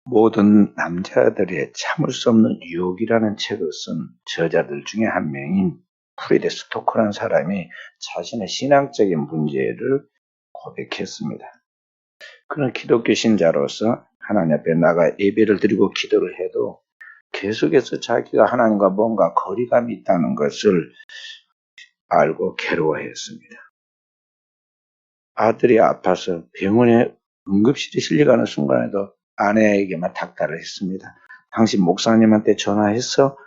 모든 남자들의 참을 수 없는 유혹이라는 책을 쓴 저자들 중에 한 명인 프리드 스토커라는 사람이 자신의 신앙적인 문제를 고백했습니다. 그는 기독교 신자로서 하나님 앞에 나가 예배를 드리고 기도를 해도 계속해서 자기가 하나님과 뭔가 거리감이 있다는 것을 알고 괴로워했습니다. 아들이 아파서 병원에 응급실에 실려가는 순간에도 아내에게만 닥달을 했습니다. 당신 목사님한테 전화해서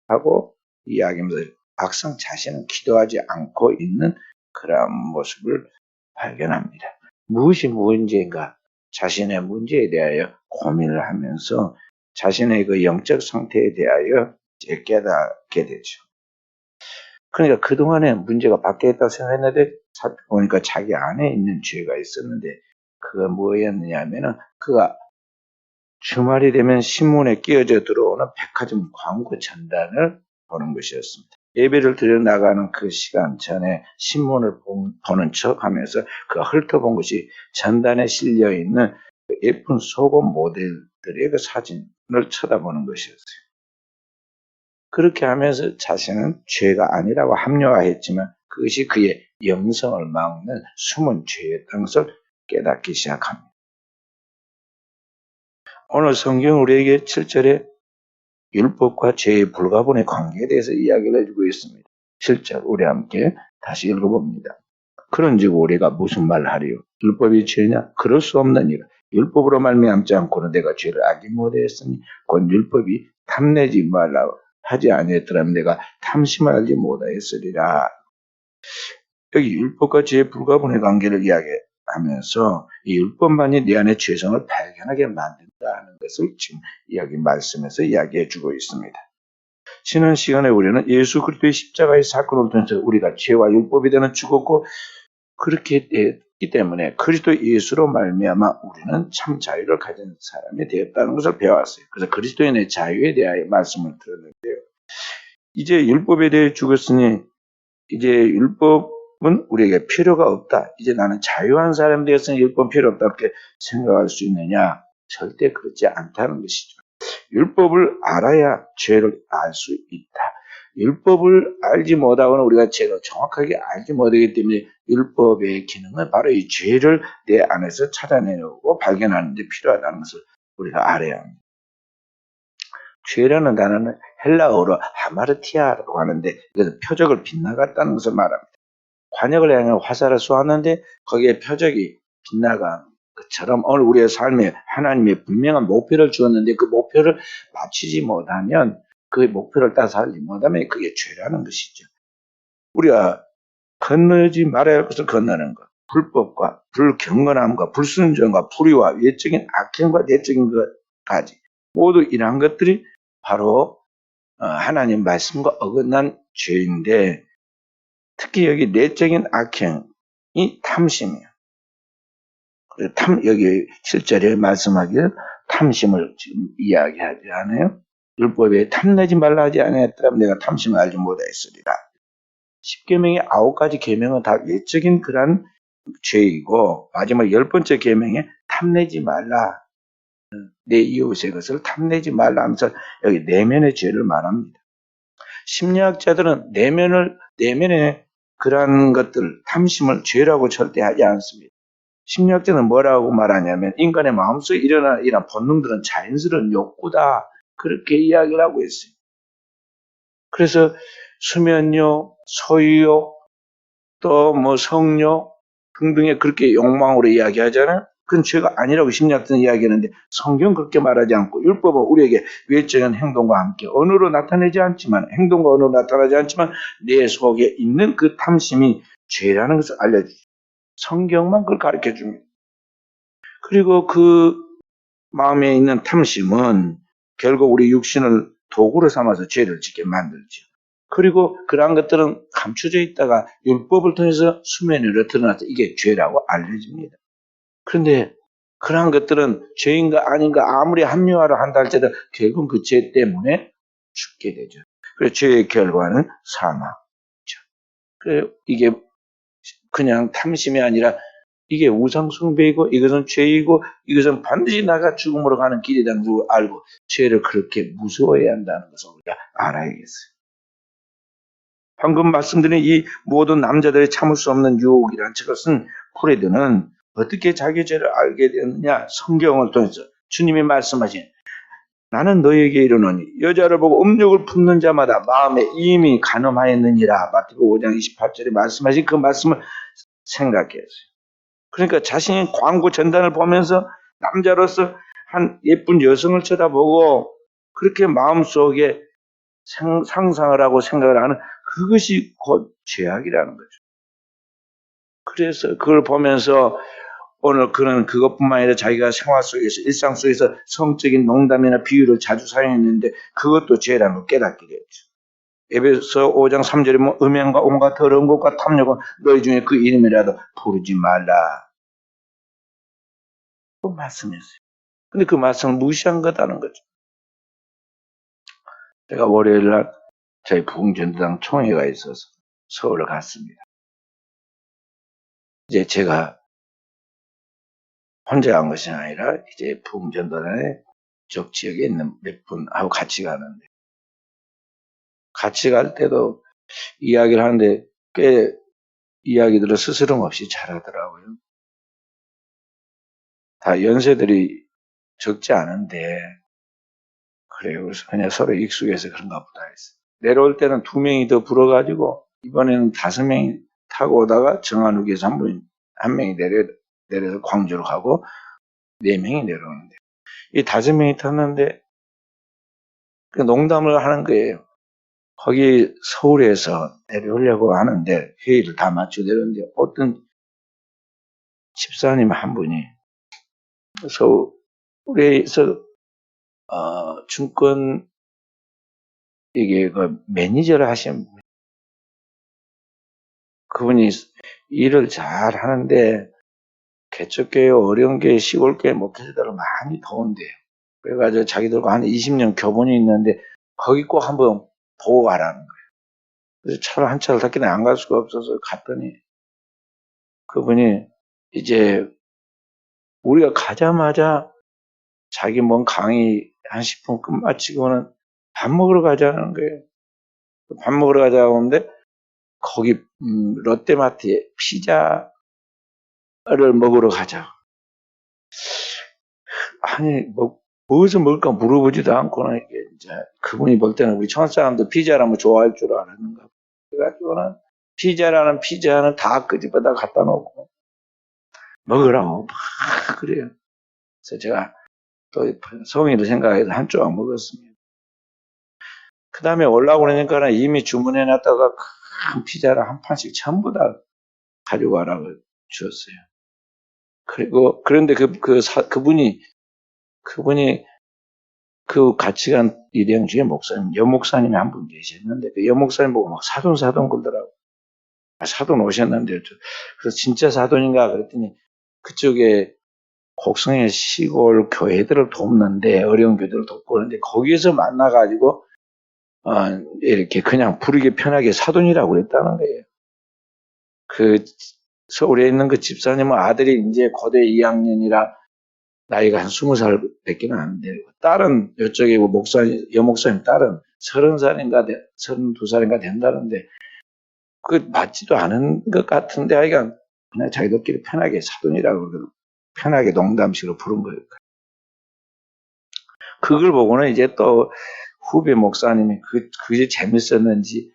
하고 이야기하면서 막상 자신은 기도하지 않고 있는 그런 모습을 발견합니다. 무엇이 문제인가? 자신의 문제에 대하여 고민을 하면서 자신의 그 영적 상태에 대하여 깨닫게 되죠. 그러니까 그동안에 문제가 바뀌었다고 생각했는데 살펴보니까 자기 안에 있는 죄가 있었는데 그가 뭐였느냐 하면은 그가 주말이 되면 신문에 끼어져 들어오는 백화점 광고 전단을 보는 것이었습니다. 예배를 드려 나가는 그 시간 전에 신문을 보는 척 하면서 그가 훑어본 것이 전단에 실려 있는 예쁜 속옷 모델들의 그 사진을 쳐다보는 것이었어요. 그렇게 하면서 자신은 죄가 아니라고 합리화했지만 그것이 그의 영성을 막는 숨은 죄였다는 것을 깨닫기 시작합니다. 오늘 성경 우리에게 7절에 율법과 죄의 불가분의 관계에 대해서 이야기를 해주고 있습니다. 7절 우리 함께 다시 읽어봅니다. 그런즉 우리가 무슨 말을 하리요? 율법이 죄냐? 그럴 수 없느니라. 율법으로 말미암지 않고는 내가 죄를 알지 못하였으니 곧 율법이 탐내지 말라고 하지 아니했더라면 내가 탐심을 알지 못하였으리라. 여기 율법과 죄의 불가분의 관계를 이야기하면서 이 율법만이 내 안에 죄성을 발견하게 만든다는 것을 지금 말씀에서 이야기해 주고 있습니다. 지난 시간에 우리는 예수 그리스도의 십자가의 사건을 통해서 우리가 죄와 율법에 대한 죽었고 그렇게 됐기 때문에 그리스도 예수로 말미암아 우리는 참 자유를 가진 사람이 되었다는 것을 배워왔어요. 그래서 그리스도인의 자유에 대하여 말씀을 들었는데요. 이제 율법에 대해 죽었으니 이제 율법은 우리에게 필요가 없다. 이제 나는 자유한 사람이 되었으니 율법 필요 없다. 이렇게 생각할 수 있느냐? 절대 그렇지 않다는 것이죠. 율법을 알아야 죄를 알 수 있다. 율법을 알지 못하고는 우리가 죄를 정확하게 알지 못하기 때문에 율법의 기능은 바로 이 죄를 내 안에서 찾아내고 발견하는 데 필요하다는 것을 우리가 알아야 합니다. 죄라는 단어는 헬라어로 하마르티아라고 하는데 이것은 표적을 빗나갔다는 것을 말합니다. 관역을 향해 화살을 쏘았는데 거기에 표적이 빗나간 것처럼 오늘 우리의 삶에 하나님의 분명한 목표를 주었는데 그 목표를 맞추지 못하면 그 목표를 따라 살지 못하면 그게 죄라는 것이죠. 우리가 건너지 말아야 할 것을 건너는 것, 불법과 불경건함과 불순종과 불의와 외적인 악행과 내적인 것까지 모두 이러한 것들이 바로 하나님 말씀과 어긋난 죄인데 특히 여기 내적인 악행이 탐심이에요. 여기 7절에 말씀하기를 탐심을 지금 이야기하지 않아요? 율법에 탐내지 말라 하지 아니했더라면 내가 탐심을 알지 못하였으리라. 10계명의 9가지 계명은 다 외적인 그런 죄이고 마지막 10번째 계명에 탐내지 말라. 내 이웃의 것을 탐내지 말라 하면서 여기 내면의 죄를 말합니다. 심리학자들은 내면의 그러한 것들, 탐심을 죄라고 절대 하지 않습니다. 심리학자는 뭐라고 말하냐면 인간의 마음속에 일어나는 이런 본능들은 자연스러운 욕구다. 그렇게 이야기를 하고 있어요. 그래서 수면욕, 소유욕, 또 뭐 성욕 등등의 그렇게 욕망으로 이야기하잖아요. 그건 죄가 아니라고 심리학자는 이야기하는데 성경은 그렇게 말하지 않고 율법은 우리에게 외적인 행동과 함께 언어로 나타내지 않지만 행동과 언어로 나타나지 않지만 내 속에 있는 그 탐심이 죄라는 것을 알려주죠. 성경만 그걸 가르쳐 줍니다. 그리고 그 마음에 있는 탐심은 결국 우리 육신을 도구로 삼아서 죄를 짓게 만들죠. 그리고 그러한 것들은 감춰져 있다가 율법을 통해서 수면 위로 드러나서 이게 죄라고 알려집니다. 그런데 그러한 것들은 죄인가 아닌가 아무리 합리화를 한다 할지라도 결국 그 죄 때문에 죽게 되죠. 그래서 죄의 결과는 사망이죠. 그래서 이게 그냥 탐심이 아니라 이게 우상숭배이고 이것은 죄이고 이것은 반드시 나가 죽음으로 가는 길이라는 걸 알고 죄를 그렇게 무서워해야 한다는 것을 우리가 알아야겠어요. 방금 말씀드린 이 모든 남자들이 참을 수 없는 유혹이라는 것은 프레드는 어떻게 자기 죄를 알게 되느냐, 성경을 통해서 주님이 말씀하신 나는 너에게 이르노니 여자를 보고 음욕을 품는 자마다 마음에 이미 간음하였느니라. 마태복음 5장 28절에 말씀하신 그 말씀을 생각했어요. 그러니까 자신이 광고 전단을 보면서 남자로서 한 예쁜 여성을 쳐다보고 그렇게 마음속에 상상을 하고 생각을 하는 그것이 곧 죄악이라는 거죠. 그래서 그걸 보면서 오늘 그는 그것뿐만 아니라 자기가 생활 속에서 일상 속에서 성적인 농담이나 비유를 자주 사용했는데 그것도 죄라는 걸 깨닫게 되었죠. 에베소 5장 3절에 뭐 음행과 온갖 더러운 것과 탐욕은 너희 중에 그 이름이라도 부르지 말라. 그 말씀이었어요. 근데 그 말씀을 무시한 거다는 거죠. 제가 월요일 날 저희 부흥전도당 총회가 있어서 서울을 갔습니다. 이제 제가 혼자 간 것이 아니라 이제 부흥전도단의 적 지역에 있는 몇 분하고 같이 가는데 같이 갈 때도 이야기를 하는데 꽤 이야기들을 스스럼 없이 잘하더라고요. 다 연세들이 적지 않은데 그래요. 그래서 그냥 서로 익숙해서 그런가 보다 했어요. 내려올 때는 2명이 더 불어가지고 이번에는 5명이 타고 오다가 정한욱에서 한 명이 내려서 광주로 가고 4명이 내려오는데 이 5명이 탔는데 그 농담을 하는 거예요. 거기 서울에서 내려오려고 하는데 회의를 다 마치고 내려오는데 어떤 집사님 한 분이 서울에서 증권 이게 그 매니저를 하시는 분. 그분이 일을 잘 하는데 개척교회 어려운 교회 시골교회 목회자들은 많이 더운데요. 그래가지고 자기들과 한 20년 교본이 있는데 거기 꼭 한번 보고 가라는 거예요. 그래서 차를 한 차를 탔기는 안 갈 수가 없어서 갔더니 그분이 이제 우리가 가자마자 자기 뭔 강의 한 10분 끝마치고는 밥 먹으러 가자는 거예요. 밥 먹으러 가자고 하는데 거기 롯데마트에 피자를 먹으러 가자. 아니 무엇을 먹을까 물어보지도 않고는 이게 이제 그분이 볼 때는 우리 청아 사람도 피자라면 좋아할 줄 알았는가. 그래가지고는 피자라는 피자는 다 끄집어다 갖다 놓고 먹으라고 막 그래요. 그래서 제가 또 성의를 생각해서 한 조각 먹었습니다. 그 다음에 올라오고 그러니까 이미 주문해놨다가 큰 피자를 한 판씩 전부 다 가지고 와라고 주었어요. 그리고 그런데 그분이 그 같이 간 일행 중에 목사님, 여목사님이 한 분 계셨는데 그 여목사님 보고 막 사돈 그러더라고. 사돈 오셨는데 그래서 진짜 사돈인가 그랬더니 그쪽에 곡성의 시골 교회들을 돕는데 어려운 교회들을 돕고 그러는데 거기에서 만나가지고 이렇게 그냥 부르기 편하게 사돈이라고 그랬다는 거예요. 그 서울에 있는 그 집사님은 아들이 이제 고대 2학년이라 나이가 한 20살 밖에는 안 돼요. 딸은 이쪽에 여목사님 딸은 30살인가 32살인가 된다는데 그 맞지도 않은 것 같은데 아이가 그냥 자기들끼리 편하게 사돈이라고 편하게 농담식으로 부른 거예요. 그걸 보고는 이제 또 후배 목사님이 그게 재밌었는지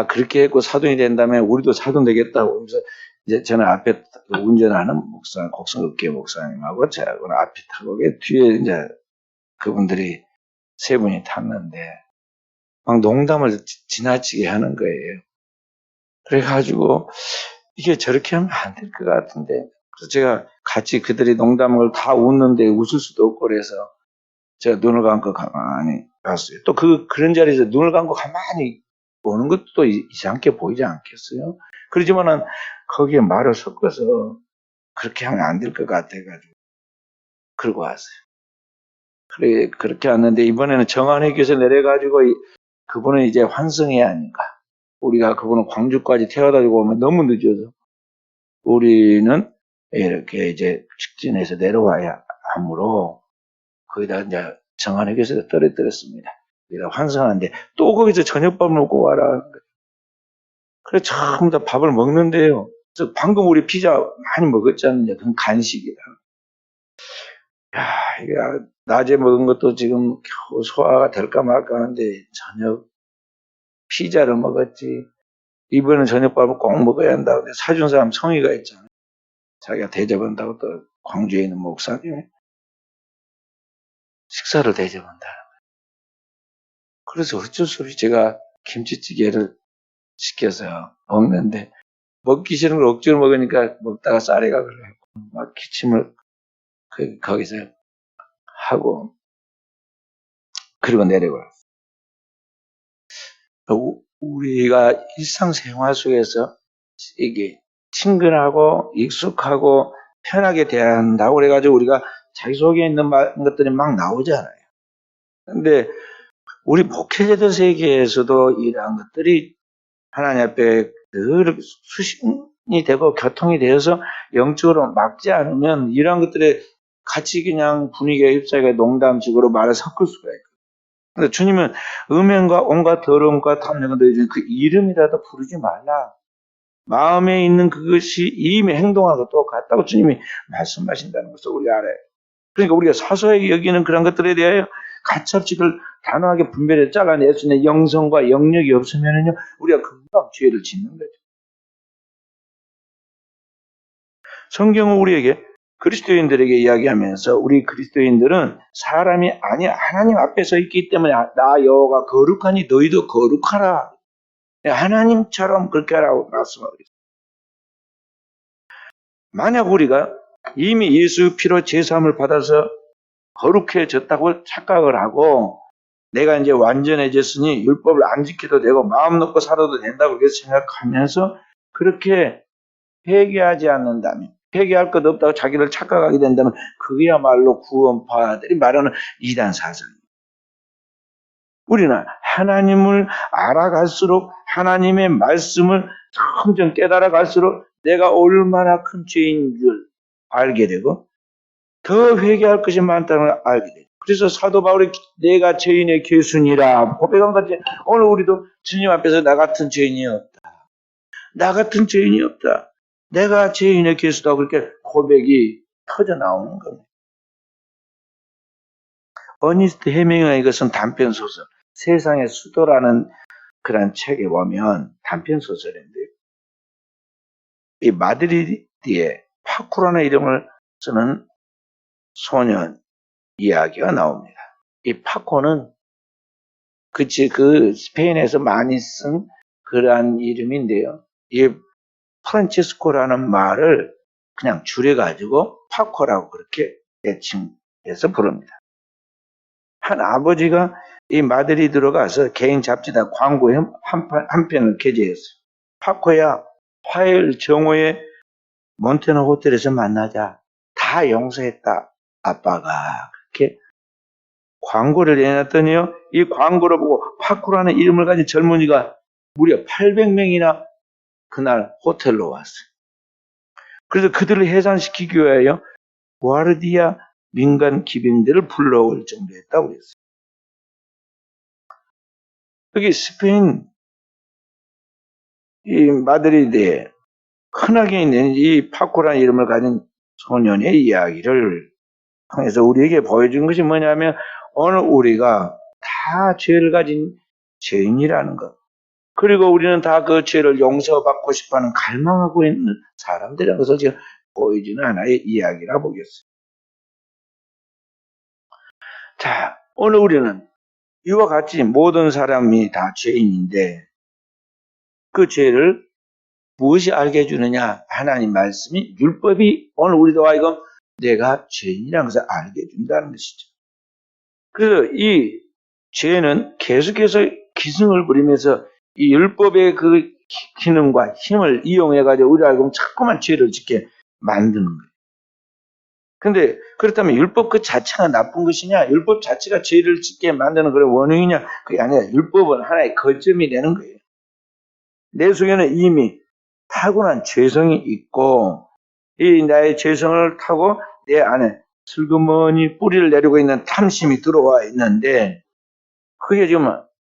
그렇게 했고 사돈이 된다면 우리도 사돈 되겠다고 하면서 이제 저는 앞에 운전하는 곡성읍교회 목사님하고 제가 앞에 타고 뒤에 이제 그분들이 세 분이 탔는데 막 농담을 지나치게 하는 거예요. 그래가지고 이게 저렇게 하면 안 될 것 같은데 그래서 제가 같이 그들이 농담을 다 웃는데 웃을 수도 없고 그래서 제가 눈을 감고 가만히 봤어요. 또 그런 자리에서 눈을 감고 가만히 보는 것도 또 이상하게 보이지 않겠어요? 그렇지만은 거기에 말을 섞어서 그렇게 하면 안 될 것 같아가지고 그러고 왔어요. 그래 그렇게 왔는데 이번에는 정안회교에서 내려가지고 그분은 이제 환승해야 하니까 우리가 그분은 광주까지 태워다 주고 오면 너무 늦어서 우리는 이렇게 이제 직진해서 내려와야 하므로 거기다 이제 정한에게서 떨어뜨렸습니다. 거기다 환승하는데 또 거기서 저녁밥 먹고 와라. 그래 전부 다 밥을 먹는데요. 그래서 방금 우리 피자 많이 먹었잖아요. 그건 간식이다. 야, 이게 낮에 먹은 것도 지금 겨우 소화가 될까 말까 하는데 저녁 피자를 먹었지. 이번엔 저녁밥을 꼭 먹어야 한다. 근데 사준 사람 성의가 있잖아요. 자기가 대접한다고 또 광주에 있는 목사님이 식사를 대접한다. 그래서 어쩔 수 없이 제가 김치찌개를 시켜서 먹는데 먹기 싫은 걸 억지로 먹으니까 먹다가 쌀이가 그래요. 막 기침을 거기서 하고 그리고 내려가요. 우리가 일상생활 속에서 이게 친근하고 익숙하고 편하게 대해야 한다고 그래가지고 우리가 자기소개에 있는 것들이 막 나오잖아요. 근데 우리 목회자들 세계에서도 이러한 것들이 하나님 앞에 늘 수신이 되고 교통이 되어서 영적으로 막지 않으면 이러한 것들에 같이 그냥 분위기가 휩싸여 농담식으로 말을 섞을 수가 있고. 근데 주님은 음행과 온갖 더러움과 탐욕과 너희 중에 그 이름이라도 부르지 말라. 마음에 있는 그것이 이미 행동하는 것도 같다고 주님이 말씀하신다는 것을 우리가 알아요. 그러니까 우리가 사소하게 여기는 그런 것들에 대하여 가차없이를 단호하게 분별해 잘라낼 수 있는 영성과 영역이 없으면은요, 우리가 금방 죄를 짓는 거죠. 성경은 우리에게 그리스도인들에게 이야기하면서 우리 그리스도인들은 사람이 아니 하나님 앞에 서 있기 때문에 나 여호와가 거룩하니 너희도 거룩하라. 하나님처럼 그렇게 하라고 말씀하고 있어요. 만약 우리가 이미 예수 피로 제사함을 받아서 거룩해졌다고 착각을 하고 내가 이제 완전해졌으니 율법을 안 지켜도 되고 마음 놓고 살아도 된다고 그렇게 생각하면서 그렇게 회개하지 않는다면 회개할 것 없다고 자기를 착각하게 된다면 그야말로 구원파들이 말하는 이단 사상입니다. 우리는 하나님을 알아갈수록 하나님의 말씀을 점점 깨달아갈수록 내가 얼마나 큰 죄인 줄 알게 되고 더 회개할 것이 많다는 걸 알게 되죠. 그래서 사도 바울이 내가 죄인의 괴순이라 고백한 것처럼 오늘 우리도 주님 앞에서 나 같은 죄인이 없다. 나 같은 죄인이 없다. 내가 죄인의 괴수다. 그렇게 고백이 터져 나오는 겁니다. 어니스트 헤밍웨이 이것은 단편소설 세상의 수도라는 그런 책에 보면 단편소설인데요. 이 마드리드에 파쿠라는 이름을 쓰는 소년 이야기가 나옵니다. 이 파코는 그 스페인에서 많이 쓴 그러한 이름인데요. 이 프란치스코라는 말을 그냥 줄여가지고 파코라고 그렇게 애칭해서 부릅니다. 한 아버지가 이 마드리드로 가서 개인 잡지다 광고에 한 편을 게재했어요. 파코야, 화요일 정오에 몬테너 호텔에서 만나자. 다 용서했다. 아빠가 그렇게 광고를 내놨더니요. 이 광고를 보고 파쿠라는 이름을 가진 젊은이가 무려 800명이나 그날 호텔로 왔어요. 그래서 그들을 해산시키기 위하여 구아르디아 민간 기병대를 불러올 정도였다고 그랬어요. 여기 스페인 이 마드리드에 흔하게 있는 이 파쿠라는 이름을 가진 소년의 이야기를 통해서 우리에게 보여준 것이 뭐냐면 오늘 우리가 다 죄를 가진 죄인이라는 것. 그리고 우리는 다 그 죄를 용서받고 싶어하는 갈망하고 있는 사람들이라는 것을 지금 보여주는 하나의 이야기라 보겠습니다. 자, 오늘 우리는 이와 같이 모든 사람이 다 죄인인데 그 죄를 무엇이 알게 해주느냐? 하나님 말씀이 율법이 오늘 우리도 하여금 내가 죄인이라는 것을 알게 해준다는 것이죠. 그래서 이 죄는 계속해서 기승을 부리면서 이 율법의 그 기능과 힘을 이용해가지고 우리 알고 자꾸만 죄를 짓게 만드는 거예요. 근데 그렇다면 율법 그 자체가 나쁜 것이냐? 율법 자체가 죄를 짓게 만드는 그런 원흉이냐? 그게 아니라 율법은 하나의 거점이 되는 거예요. 내 속에는 이미 타고난 죄성이 있고 이 나의 죄성을 타고 내 안에 슬그머니 뿌리를 내리고 있는 탐심이 들어와 있는데 그게 지금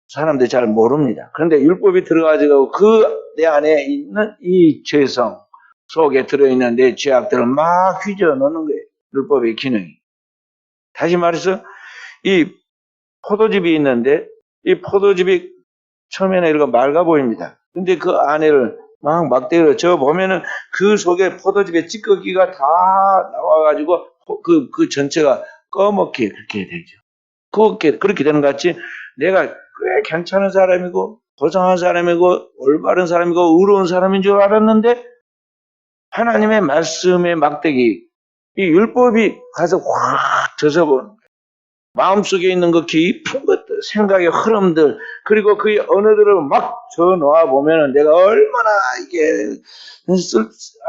사람들이 잘 모릅니다. 그런데 율법이 들어가지고 그 내 안에 있는 이 죄성 속에 들어있는 내 죄악들을 막 휘저어 놓는 거예요. 율법의 기능이. 다시 말해서 이 포도즙이 있는데 이 포도즙이 처음에는 이렇게 맑아 보입니다. 근데 그 안에를 막 막대기로 저 보면은 그 속에 포도즙의 찌꺼기가 다 나와가지고 그 전체가 꺼멓게 그렇게 되죠. 그렇게 되는 것 같이 내가 꽤 괜찮은 사람이고 고상한 사람이고 올바른 사람이고 의로운 사람인 줄 알았는데 하나님의 말씀의 막대기 이 율법이 가서 확 젖어버리는 거예요. 마음속에 있는 그 깊은 것들 생각의 흐름들 그리고 그 언어들을 막 져놓아 보면은 내가 얼마나 이게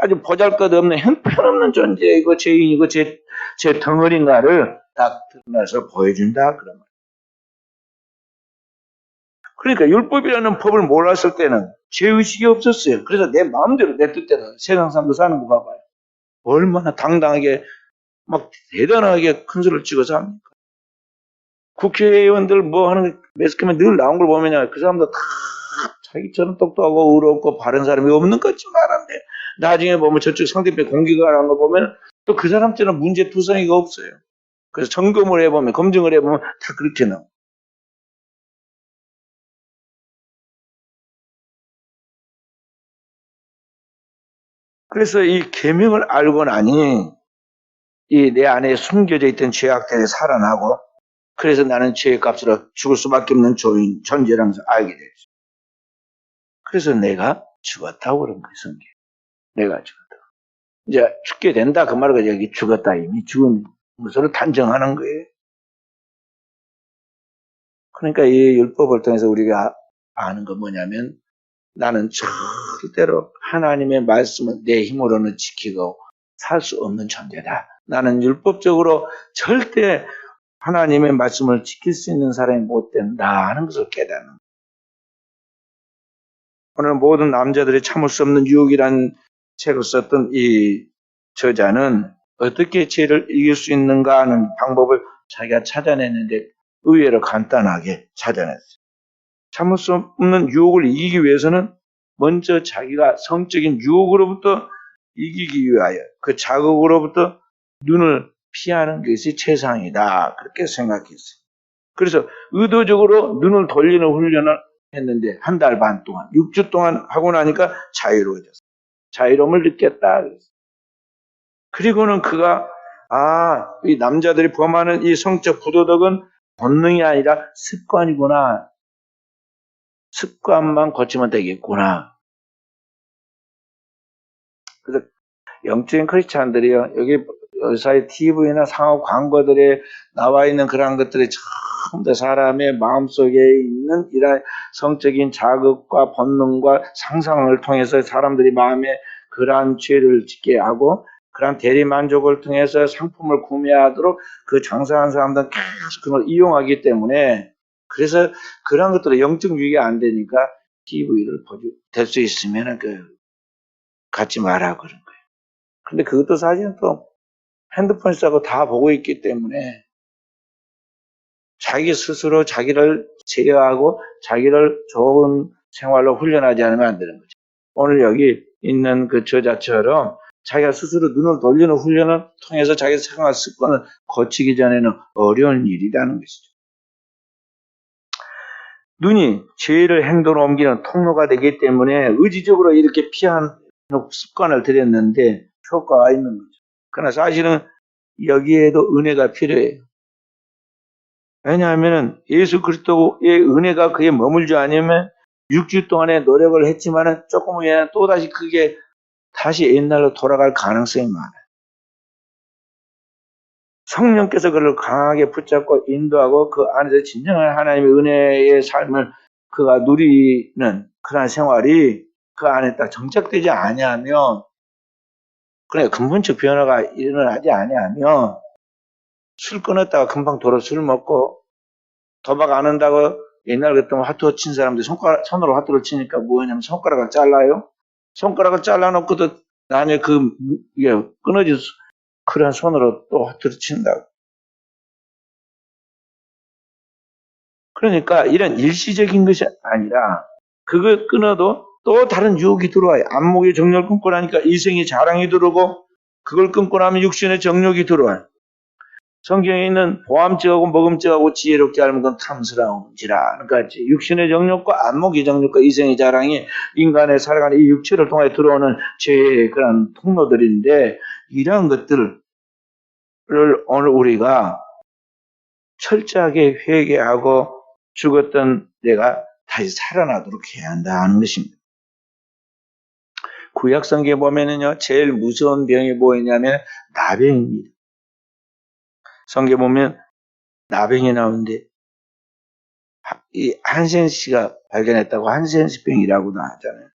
아주 보잘것없는 형편없는 존재이고 죄인이고 제 덩어리인가를 딱 드러나서 보여준다 그런 말. 그러니까 율법이라는 법을 몰랐을 때는 죄의식이 없었어요. 그래서 내 마음대로 내 뜻대로 세상 사람도 사는 거 봐봐요. 얼마나 당당하게 막 대단하게 큰 소리를 찍어서 합니까? 국회의원들 뭐 하는 매스컴에 늘 나온 걸 보면요. 그 사람도 다 자기처럼 똑똑하고 의롭고 바른 사람이 없는 것처럼 말하는데 나중에 보면 저쪽 상대편 공개가 하는 거 보면 또 그 사람처럼 문제투성이가 없어요. 그래서 점검을 해보면 검증을 해보면 다 그렇게 나와요. 그래서 이 계명을 알고 나니 이 내 안에 숨겨져 있던 죄악들이 살아나고 그래서 나는 죄의 값으로 죽을 수밖에 없는 존재라는 것을 알게 됐죠. 그래서 내가 죽었다고 그런 거예요, 성경. 내가 죽었다. 이제 죽게 된다 그 말을 여기 죽었다 이미 죽은 것으로 단정하는 거예요. 그러니까 이 율법을 통해서 우리가 아는 건 뭐냐면 나는 절대로 하나님의 말씀은 내 힘으로는 지키고 살 수 없는 존재다. 나는 율법적으로 절대 하나님의 말씀을 지킬 수 있는 사람이 못 된다 하는 것을 깨닫는 거예요. 오늘 모든 남자들이 참을 수 없는 유혹이라는 책을 썼던 이 저자는 어떻게 죄를 이길 수 있는가 하는 방법을 자기가 찾아냈는데 의외로 간단하게 찾아냈어요. 참을 수 없는 유혹을 이기기 위해서는 먼저 자기가 성적인 유혹으로부터 이기기 위하여 그 자극으로부터 눈을 피하는 것이 최상이다. 그렇게 생각했어요. 그래서 의도적으로 눈을 돌리는 훈련을 했는데 한 달 반 동안 6주 동안 하고 나니까 자유로워졌어요. 자유로움을 느꼈다. 그리고는 그가 이 남자들이 범하는 이 성적 부도덕은 본능이 아니라 습관이구나. 습관만 고치면 되겠구나. 그래서 영적인 크리스찬들이요. 여기 요사이 TV나 상업 광고들에 나와 있는 그런 것들이 전부 다 사람의 마음속에 있는 이런 성적인 자극과 본능과 상상을 통해서 사람들이 마음에 그러한 죄를 짓게 하고 그러한 대리만족을 통해서 상품을 구매하도록 그 장사하는 사람들은 계속 그걸 이용하기 때문에 그래서 그런 것들이 영적 유익이 안 되니까 TV를 될 수 있으면 갖지 마라 그런 거예요. 근데 그것도 사실은 또 핸드폰 쓰고 다 보고 있기 때문에 자기 스스로 자기를 제어하고 자기를 좋은 생활로 훈련하지 않으면 안 되는 거죠. 오늘 여기 있는 그 저자처럼 자기가 스스로 눈을 돌리는 훈련을 통해서 자기 생활 습관을 고치기 전에는 어려운 일이라는 것이죠. 눈이 죄를 행동으로 옮기는 통로가 되기 때문에 의지적으로 이렇게 피하는 습관을 들였는데 효과가 있는 거죠. 그러나 사실은 여기에도 은혜가 필요해요. 왜냐하면 예수 그리스도의 은혜가 그에 머물지 않으면 6주 동안에 노력을 했지만은 조금 후에는 또다시 그게 다시 옛날로 돌아갈 가능성이 많아요. 성령께서 그를 강하게 붙잡고 인도하고 그 안에서 진정한 하나님의 은혜의 삶을 그가 누리는 그런 생활이 그 안에 딱 정착되지 아니하면 그래 근본적 변화가 일어나지 아니하면 술 끊었다가 금방 돌아 술 먹고 도박 안 한다고 옛날 같으면 화투 친 사람들이 손으로 화투를 치니까 뭐냐면 손가락을 잘라요. 손가락을 잘라놓고도 나중에 이게 끊어진 그런 손으로 또 들이친다고. 그러니까 이런 일시적인 것이 아니라 그걸 끊어도 또 다른 유혹이 들어와요. 안목의 정욕을 끊고 나니까 이성의 자랑이 들어오고 그걸 끊고 나면 육신의 정욕이 들어와요. 성경에 있는 보암증하고 먹음증하고 지혜롭게 알면 그건 탐스러운지라. 그러니까 육신의 정욕과 안목의 정욕과 이성의 자랑이 인간의 살아가는 이 육체를 통해 들어오는 죄의 그런 통로들인데 이러한 것들을 오늘 우리가 철저하게 회개하고 죽었던 내가 다시 살아나도록 해야 한다는 것입니다. 구약 성경에 보면은요, 제일 무서운 병이 뭐였냐면 나병입니다. 성경에 보면 나병이 나오는데 이 한센 씨가 발견했다고 한센스병이라고도 하잖아요.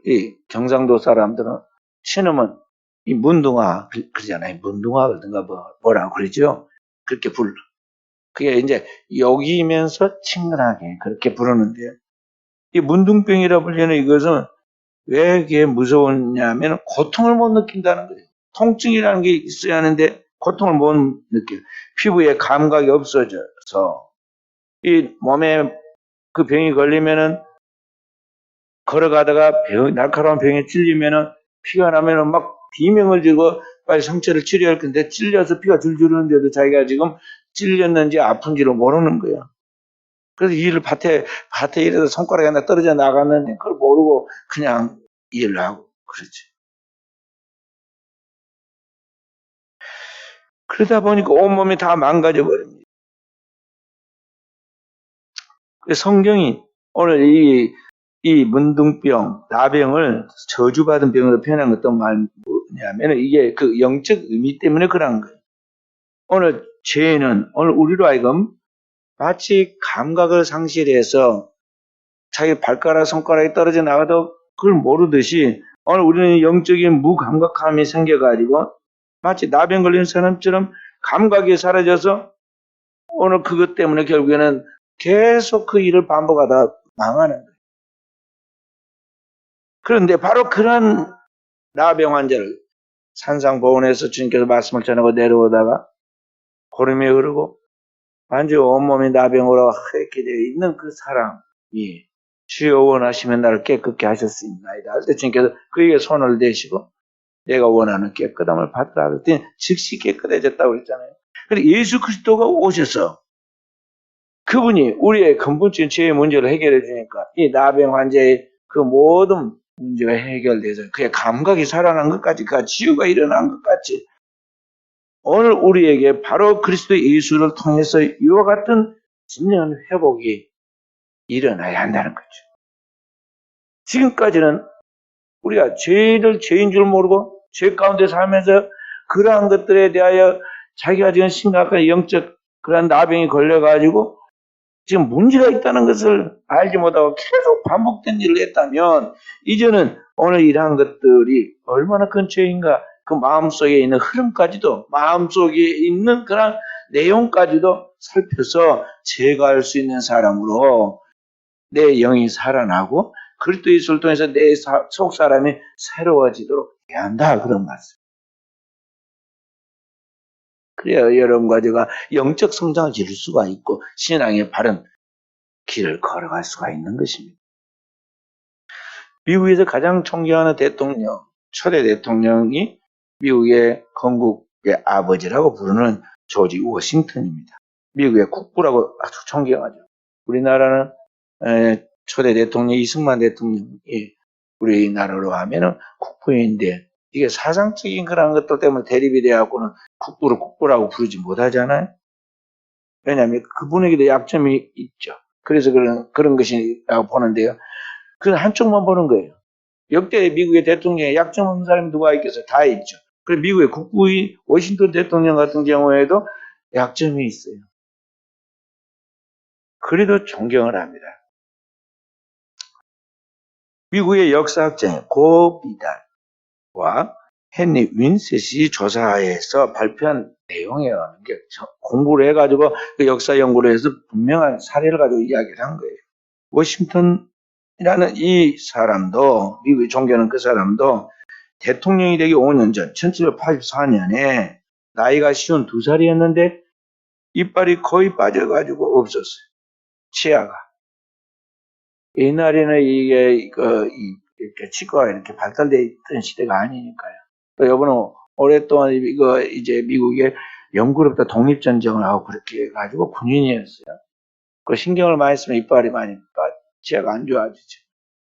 이 경상도 사람들은 신음은 이 문둥아 그러잖아요. 문둥아든가 뭐라고 그러죠. 그렇게 불러. 그게 이제 여기면서 친근하게 그렇게 부르는데요. 이 문둥병이라 불리는 이것은 왜 그게 무서웠냐면 고통을 못 느낀다는 거예요. 통증이라는 게 있어야 하는데 고통을 못 느껴요. 피부에 감각이 없어져서 이 몸에 그 병이 걸리면은 걸어가다가 날카로운 병에 찔리면은 피가 나면은 막 비명을 지르고 빨리 상처를 치료할 건데 찔려서 피가 줄줄 흐르는데도 자기가 지금 찔렸는지 아픈지를 모르는 거예요. 그래서 일을 밭에 일해서 손가락이 하나 떨어져 나갔는데 그걸 모르고 그냥 일을 하고 그러지. 그러다 보니까 온몸이 다 망가져 버립니다. 성경이 오늘 이 문둥병, 나병을 저주받은 병으로 표현한 것도 뭐냐면 이게 그 영적 의미 때문에 그런 거예요. 오늘 죄는 오늘 우리로 하여금 마치 감각을 상실해서 자기 발가락, 손가락이 떨어져 나가도 그걸 모르듯이 오늘 우리는 영적인 무감각함이 생겨가지고 마치 나병 걸린 사람처럼 감각이 사라져서 오늘 그것 때문에 결국에는 계속 그 일을 반복하다 망하는 거예요. 그런데 바로 그런 나병 환자를 산상보훈에서 주님께서 말씀을 전하고 내려오다가 고름이 흐르고 완전 온몸이 나병으로 하얗게 되어 있는 그 사람이 주여 원하시면 나를 깨끗게 하셨습니다. 할 때 주님께서 그에게 손을 대시고 내가 원하는 깨끗함을 받으라 그랬더니 즉시 깨끗해졌다고 그랬잖아요. 그런데 예수 그리스도가 오셔서 그분이 우리의 근본적인 죄의 문제를 해결해 주니까 이 나병 환자의 그 모든 문제가 해결돼서 그의 감각이 살아난 것까지 그 치유가 일어난 것까지 오늘 우리에게 바로 그리스도 예수를 통해서 이와 같은 진정한 회복이 일어나야 한다는 거죠. 지금까지는 우리가 죄를 죄인 줄 모르고 죄 가운데 살면서 그러한 것들에 대하여 자기가 지금 심각한 영적 그런 나병이 걸려가지고 지금 문제가 있다는 것을 알지 못하고 계속 반복된 일을 했다면 이제는 오늘 이러한 것들이 얼마나 큰 죄인가 그 마음속에 있는 흐름까지도 마음속에 있는 그런 내용까지도 살펴서 제거할 수 있는 사람으로 내 영이 살아나고 그리스도 예수를 통해서 내 속 사람이 새로워지도록 해야 한다 그런 말씀. 그래야 여러분과 제가 영적 성장을 이룰 수가 있고 신앙의 바른 길을 걸어갈 수가 있는 것입니다. 미국에서 가장 존경하는 대통령, 초대 대통령이 미국의 건국의 아버지라고 부르는 조지 워싱턴입니다. 미국의 국부라고 아주 존경하죠. 우리나라는 초대 대통령 이승만 대통령이 우리나라로 하면은 국부인데 이게 사상적인 그런 것들 때문에 대립이 되어갖고는 국부를 국부라고 부르지 못하잖아요. 왜냐하면 그분에게도 약점이 있죠. 그래서 그런 것이라고 보는데요. 그건 한쪽만 보는 거예요. 역대 미국의 대통령에 약점 없는 사람이 누가 있겠어요? 다 있죠. 그리고 미국의 국부인 워싱턴 대통령 같은 경우에도 약점이 있어요. 그래도 존경을 합니다. 미국의 역사학자인 고 비달과 헨리 윈셋이 조사해서 발표한 내용이에요. 공부를 해가지고 그 역사 연구를 해서 분명한 사례를 가지고 이야기를 한 거예요. 워싱턴이라는 이 사람도 미국이 존경하는 그 사람도 대통령이 되기 5년 전 1784년에 나이가 52살이었는데 이빨이 거의 빠져가지고 없었어요. 치아가. 옛날에는 이게 이렇게 치과가 이렇게 발달되어 있던 시대가 아니니까요. 여러분은 오랫동안 이거 이제 미국에 영구로부터 독립전쟁을 하고 그렇게 해가지고 군인이었어요. 그 신경을 많이 쓰면 이빨이 많이 치아가 안 좋아지죠.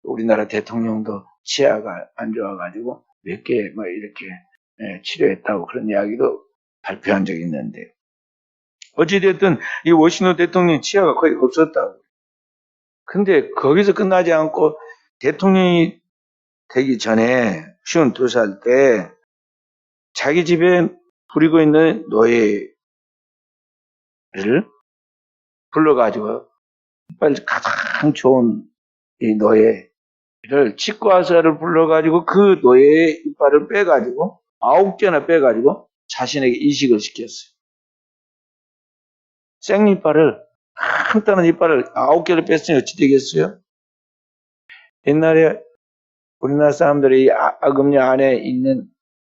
우리나라 대통령도 치아가 안 좋아가지고 몇 개 뭐 이렇게 치료했다고 그런 이야기도 발표한 적이 있는데, 어찌됐든 이 워싱턴 대통령 치아가 거의 없었다고. 근데 거기서 끝나지 않고 대통령이 되기 전에 52살 때 자기 집에 부리고 있는 노예를 불러가지고 빨리 가장 좋은 이 노예를 치과의사를 불러가지고 그 노예의 이빨을 빼가지고 9개나 빼가지고 자신에게 이식을 시켰어요. 생이빨을 간단한 이빨을 9개를 뺐으니 어찌 되겠어요? 옛날에 우리나라 사람들이 악음녀 안에 있는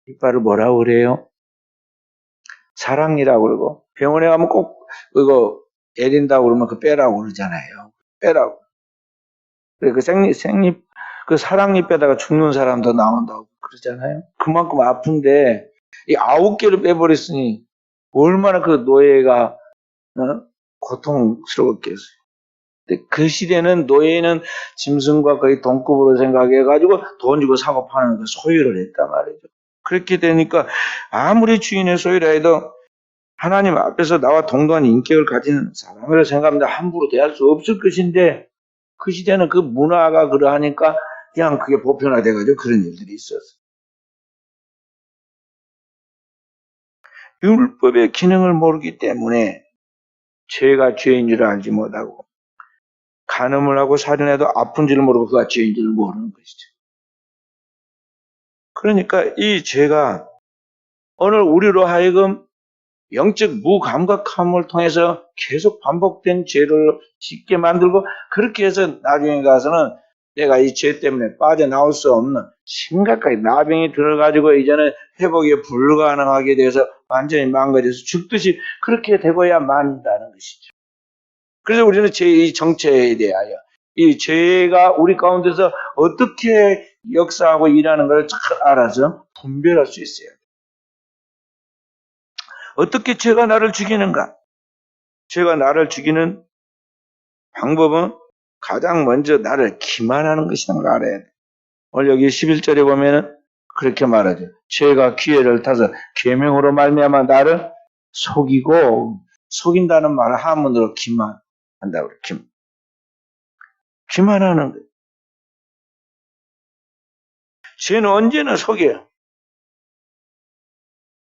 이빨을 뭐라고 그래요? 사랑니라고 그러고, 병원에 가면 꼭 그거 애린다고 그러면 그 빼라고 그러잖아요. 빼라고. 그 그 사랑니 빼다가 죽는 사람도 나온다고 그러잖아요. 그만큼 아픈데 이 9개를 빼버렸으니 얼마나 그 노예가 고통스러웠겠어요. 근데 그 시대는 노예는 짐승과 거의 동급으로 생각해가지고 돈 주고 사고 파는 그 소유를 했단 말이죠. 그렇게 되니까 아무리 주인의 소유라 해도 하나님 앞에서 나와 동등한 인격을 가진 사람이라고 생각합니다. 함부로 대할 수 없을 것인데, 그 시대는 그 문화가 그러하니까 그냥 그게 보편화돼가지고 그런 일들이 있었어요. 율법의 기능을 모르기 때문에 죄가 죄인 줄 알지 못하고, 간음을 하고 살인해도 아픈 줄 모르고 그가 죄인 줄 모르는 것이죠. 그러니까 이 죄가 오늘 우리로 하여금 영적 무감각함을 통해서 계속 반복된 죄를 짓게 만들고, 그렇게 해서 나중에 가서는 내가 이 죄 때문에 빠져나올 수 없는 심각하게 나병이 들어가지고 이제는 회복이 불가능하게 돼서 완전히 망가져서 죽듯이 그렇게 되고야 만다는 것이죠. 그래서 우리는 죄의 정체에 대하여 이 죄가 우리 가운데서 어떻게 역사하고 일하는 걸 잘 알아서 분별할 수 있어요. 어떻게 죄가 나를 죽이는가? 죄가 나를 죽이는 방법은 가장 먼저 나를 기만하는 것이라는 걸 알아야 돼. 오늘 여기 11절에 보면은 그렇게 말하죠. 죄가 기회를 타서 계명으로 말미암아 나를 속이고, 속인다는 말을 한문으로 기만한다고 그래. 기만하는 거예요. 죄는 언제나 속여요.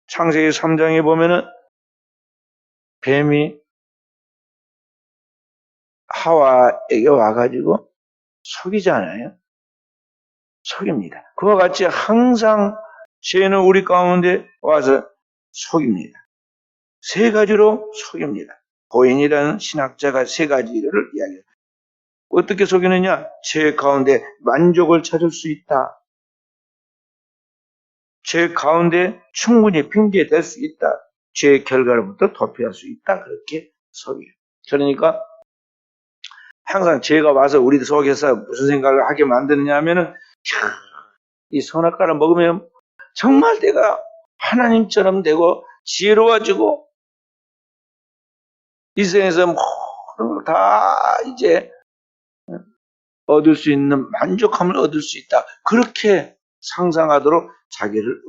창세기 3장에 보면은 뱀이 하와에게 와가지고 속이잖아요. 속입니다. 그와 같이 항상 죄는 우리 가운데 와서 속입니다. 세 가지로 속입니다. 고인이라는 신학자가 세 가지를 이야기해요. 어떻게 속이느냐? 죄 가운데 만족을 찾을 수 있다. 죄 가운데 충분히 핑계될 수 있다. 죄의 결과로부터 도피할 수 있다. 그렇게 속여요. 그러니까 항상 죄가 와서 우리 속에서 무슨 생각을 하게 만드느냐 하면은, 이 선악과를 먹으면 정말 내가 하나님처럼 되고 지혜로워지고 이 세상에서 모든 걸 다 이제 얻을 수 있는 만족함을 얻을 수 있다. 그렇게 상상하도록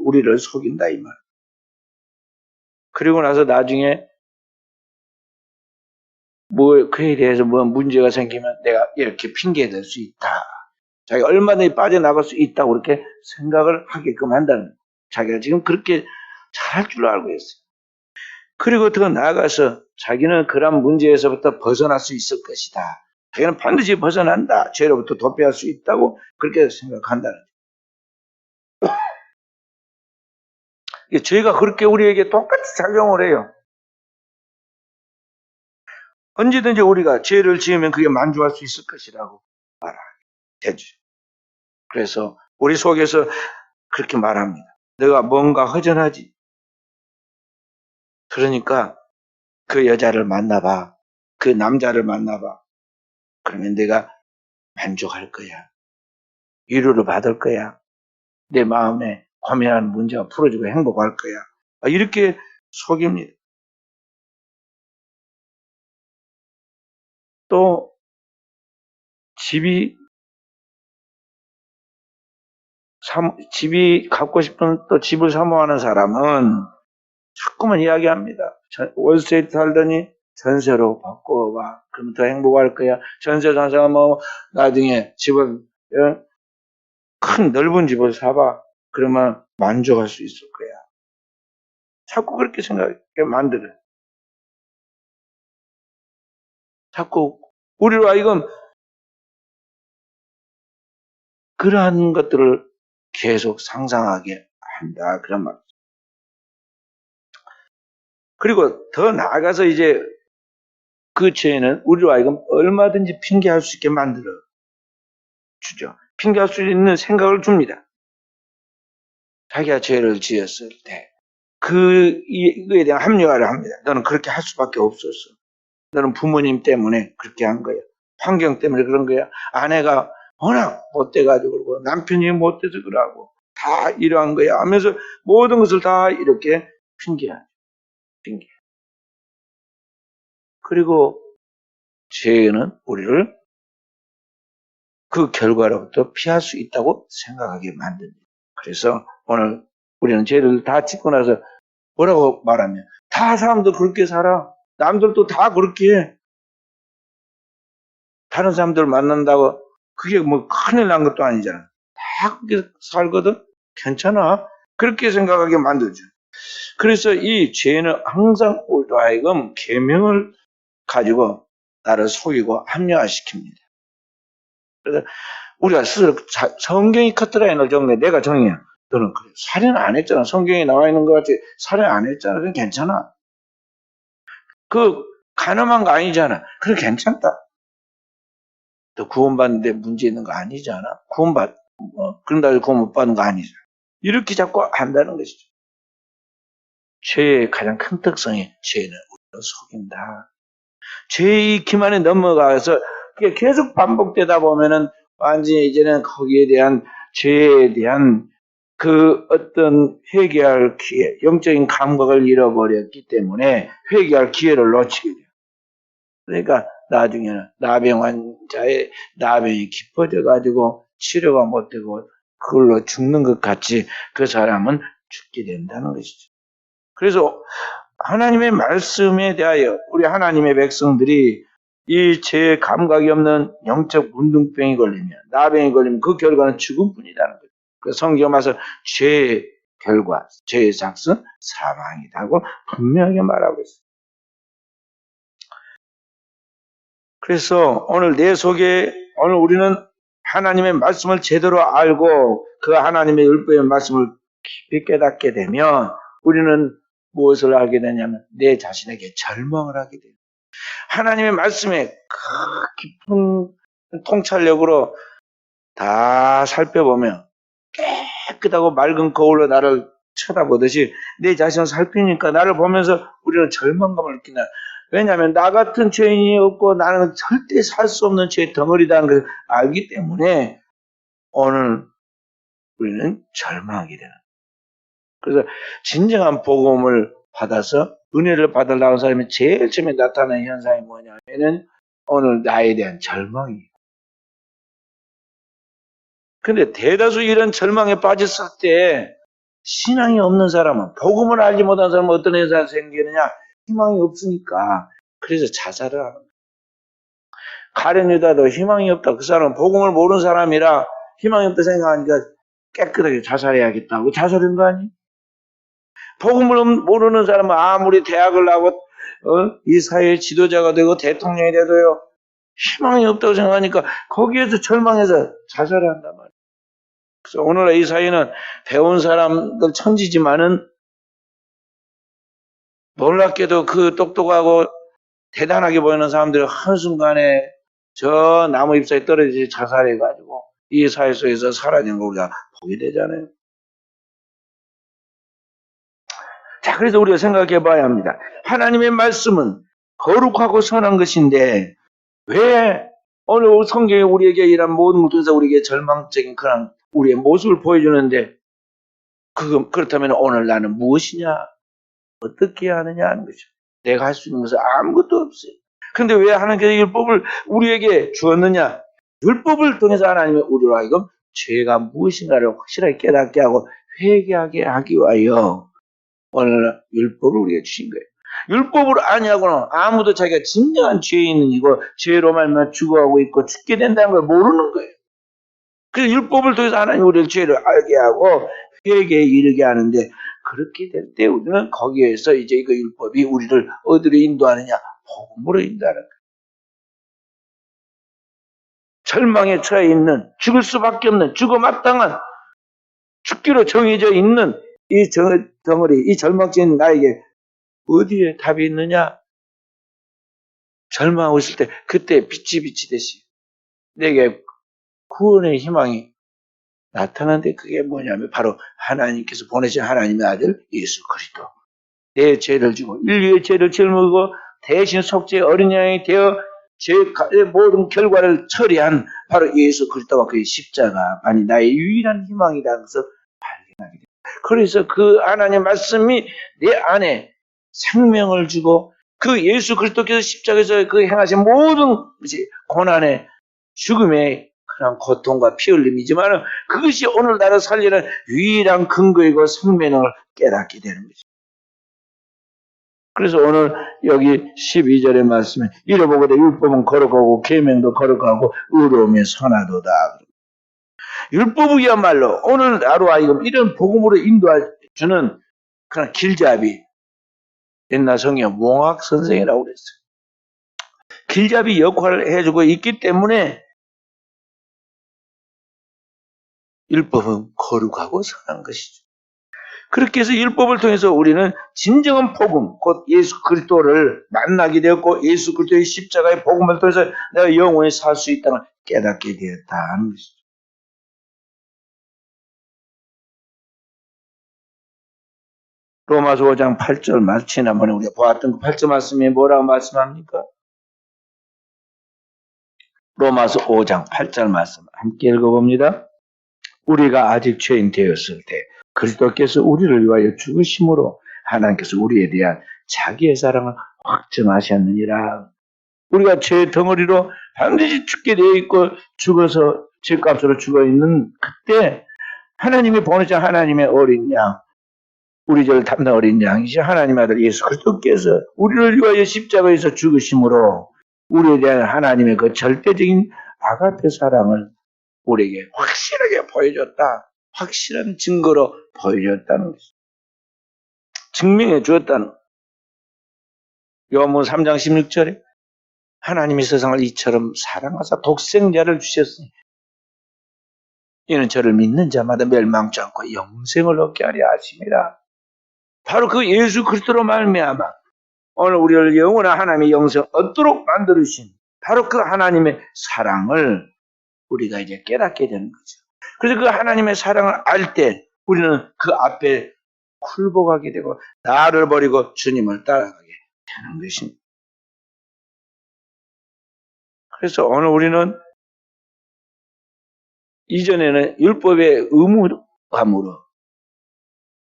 우리를 속인다 이 말. 그리고 나서 나중에 그에 대해서 문제가 생기면 내가 이렇게 핑계댈 수 있다. 자기가 얼마든지 빠져나갈 수 있다고 그렇게 생각을 하게끔 한다는 거예요. 자기가 지금 그렇게 잘할 줄 알고 있어요. 그리고 더 나아가서 자기는 그런 문제에서부터 벗어날 수 있을 것이다. 자기는 반드시 벗어난다. 죄로부터 도피할 수 있다고 그렇게 생각한다는 거예요. 죄가 그렇게 우리에게 똑같이 작용을 해요. 언제든지 우리가 죄를 지으면 그게 만족할 수 있을 것이라고 말하게 되죠. 그래서 우리 속에서 그렇게 말합니다. 너가 뭔가 허전하지? 그러니까 그 여자를 만나봐. 그 남자를 만나봐. 그러면 내가 만족할 거야. 위로를 받을 거야. 내 마음에 고민하는 문제가 풀어지고 행복할 거야. 이렇게 속입니다. 또 집이 갖고 싶은 또 집을 사모하는 사람은 자꾸만 이야기합니다. 월세에 살더니 전세로 바꿔봐. 그러면 더 행복할 거야. 전세 산 사람 뭐 나중에 집을 큰 넓은 집을 사봐. 그러면 만족할 수 있을 거야. 자꾸 그렇게 생각하게 만들어요. 자꾸 우리로 하여금 그러한 것들을 계속 상상하게 한다. 그런 말. 그리고 더 나아가서 이제 그 죄는 우리로 하여금 얼마든지 핑계할 수 있게 만들어 주죠. 핑계할 수 있는 생각을 줍니다. 자기가 죄를 지었을 때 이거에 대한 합리화를 합니다. 너는 그렇게 할 수밖에 없었어. 너는 부모님 때문에 그렇게 한 거야. 환경 때문에 그런 거야. 아내가 워낙 못돼가지고 그러고 남편이 못돼서 그러고 다 이러한 거야 하면서 모든 것을 다 이렇게 핑계하죠. 핑계. 그리고 죄는 우리를 그 결과로부터 피할 수 있다고 생각하게 만듭니다. 그래서 오늘 우리는 죄를 다 짓고 나서 뭐라고 말하면 다 사람도 그렇게 살아. 남들도 다 그렇게 해. 다른 사람들 만난다고 그게 뭐 큰일 난 것도 아니잖아. 다 그렇게 살거든. 괜찮아. 그렇게 생각하게 만들죠. 그래서 이 죄는 항상 우리로 하여금 계명을 가지고 나를 속이고 합리화시킵니다. 그래서 우리가 스스로 성경이 커트라인을 정해. 내가 정해. 너는 그래. 살인 안 했잖아. 성경에 나와 있는 것 같이 살인 안 했잖아. 그건 괜찮아. 그 가늠한 거 아니잖아. 그래 괜찮다. 또 구원받는데 문제 있는 거 아니잖아. 그런다고 구원 못 받는 거 아니잖아. 이렇게 자꾸 한다는 것이죠. 죄의 가장 큰 특성이 죄는 우리를 속인다. 죄의 기만에 넘어가서 그게 계속 반복되다 보면은 완전히 이제는 거기에 대한 죄에 대한 그 어떤 회개할 기회, 영적인 감각을 잃어버렸기 때문에 회개할 기회를 놓치게 돼요. 그러니까 나중에는 나병 환자의 나병이 깊어져 가지고 치료가 못 되고 그걸로 죽는 것 같이 그 사람은 죽게 된다는 것이죠. 그래서 하나님의 말씀에 대하여 우리 하나님의 백성들이 이 죄 감각이 없는 영적 문둥병이 걸리면 나병이 걸리면 그 결과는 죽음뿐이라는 거예요. 그 성경 와서 죄의 결과, 죄의 작은 사망이라고 분명하게 말하고 있어요. 그래서 오늘 내 속에 오늘 우리는 하나님의 말씀을 제대로 알고 그 하나님의 율법의 말씀을 깊이 깨닫게 되면 우리는 무엇을 하게 되냐면 내 자신에게 절망을 하게 돼요. 하나님의 말씀에 깊은 통찰력으로 다 살펴보면 깨끗하고 맑은 거울로 나를 쳐다보듯이 내 자신을 살피니까 나를 보면서 우리는 절망감을 느낀다. 왜냐하면 나 같은 죄인이 없고 나는 절대 살 수 없는 죄의 덩어리라는 것을 알기 때문에 오늘 우리는 절망하게 되는. 그래서 진정한 복음을 받아서 은혜를 받으려는 사람이 제일 처음에 나타나는 현상이 뭐냐면은 오늘 나에 대한 절망이에요. 근데 대다수 이런 절망에 빠졌을 때 신앙이 없는 사람은 복음을 알지 못한 사람은 어떤 현상이 생기느냐? 희망이 없으니까 그래서 자살을 하는 거예요. 가룟 유다도 희망이 없다. 그 사람은 복음을 모르는 사람이라 희망이 없다 생각하니까 깨끗하게 자살해야겠다고 자살한 거 아니에요? 복음을 모르는 사람은 아무리 대학을 나고 이 사회의 지도자가 되고 대통령이 돼도요 희망이 없다고 생각하니까 거기에서 절망해서 자살을 한단 말이에요. 그래서 오늘 이 사회는 배운 사람들 천지지만은 놀랍게도 그 똑똑하고 대단하게 보이는 사람들이 한순간에 저 나무 잎사귀에 떨어지지 자살해가지고 이 사회 속에서 사라진 걸 우리가 보게 되잖아요. 자, 그래서 우리가 생각해 봐야 합니다. 하나님의 말씀은 거룩하고 선한 것인데 왜 오늘 성경이 우리에게 이런 모든 것에서 우리에게 절망적인 그런 우리의 모습을 보여주는데 그렇다면 오늘 나는 무엇이냐? 어떻게 해야 하느냐 하는 거죠. 내가 할 수 있는 것은 아무것도 없어요. 근데 왜 하나님께서 율법을 우리에게 주었느냐? 율법을 통해서 하나님의 우리로 하여금 죄가 무엇인가를 확실하게 깨닫게 하고 회개하게 하기 위하여 오늘 율법을 우리에게 주신 거예요. 율법을 아니하고는 아무도 자기가 진정한 죄인은 이고 죄로 말미암아 죽어가고 있고 죽게 된다는 걸 모르는 거예요. 그래서 율법을 통해서 하나님 우리의 죄를 알게 하고 회개에 이르게 하는데 그렇게 될 때 우리는 거기에서 이제 그 율법이 우리를 어디로 인도하느냐? 복음으로 인도하는 거예요. 절망에 처해 있는 죽을 수밖에 없는 죽어 마땅한 죽기로 정해져 있는 이 덩어리, 이 절망적인 나에게 어디에 답이 있느냐? 절망하고 있을 때 그때 빛이 비치듯이 내게 구원의 희망이 나타나는데 그게 뭐냐면 바로 하나님께서 보내신 하나님의 아들 예수 그리스도. 내 죄를 지고 인류의 죄를 짊어지고 대신 속죄의 어린 양이 되어 죄의 모든 결과를 처리한 바로 예수 그리스도와 그의 십자가만이 나의 유일한 희망이라는 것을 발견하게 됩니다. 그래서 그 하나님의 말씀이 내 안에 생명을 주고 그 예수 그리스도께서 십자가에서 그 행하신 모든 고난의 죽음의 그런 고통과 피 흘림이지만 그것이 오늘 나를 살리는 유일한 근거이고 생명을 깨닫게 되는 거죠. 그래서 오늘 여기 12절의 말씀에 이러보거든 율법은 거룩하고 계명도 거룩하고 의로움이 선하도다. 율법이야말로 오늘 나로 하여금 이런 복음으로 인도해주는 그런 길잡이. 옛날 성경 몽학 선생이라고 그랬어요. 길잡이 역할을 해주고 있기 때문에 율법은 거룩하고 선한 것이죠. 그렇게 해서 율법을 통해서 우리는 진정한 복음, 곧 예수 그리스도를 만나게 되었고 예수 그리스도의 십자가의 복음을 통해서 내가 영원히 살 수 있다는 걸 깨닫게 되었다 하는 것이죠. 로마서 5장 8절 지난번에 우리가 보았던 그 8절 말씀이 뭐라고 말씀합니까? 로마서 5장 8절 말씀 함께 읽어봅니다. 우리가 아직 죄인 되었을 때 그리스도께서 우리를 위하여 죽으심으로 하나님께서 우리에 대한 자기의 사랑을 확증하셨느니라. 우리가 죄 덩어리로 반드시 죽게 되어 있고 죽어서 죄값으로 죽어 있는 그때 하나님이 보내신 하나님의 어린 양, 우리 죄를 담당 어린 양이시 하나님의 아들 예수 그리스도께서 우리를 위하여 십자가에서 죽으심으로 우리에 대한 하나님의 그 절대적인 아가페 사랑을 우리에게 확실하게 보여줬다. 확실한 증거로 보여줬다는 것이죠. 증명해 주었다는 것이죠. 요한복음 3장 16절에 하나님이 세상을 이처럼 사랑하사 독생자를 주셨으니 이는 저를 믿는 자마다 멸망치 않고 영생을 얻게 하려 하심이라. 바로 그 예수 그리스도로 말미암아 오늘 우리를 영원한 하나님의 영생 얻도록 만들으신 바로 그 하나님의 사랑을 우리가 이제 깨닫게 되는 거죠. 그래서 그 하나님의 사랑을 알 때 우리는 그 앞에 굴복하게 되고 나를 버리고 주님을 따라가게 되는 것입니다. 그래서 오늘 우리는 이전에는 율법의 의무감으로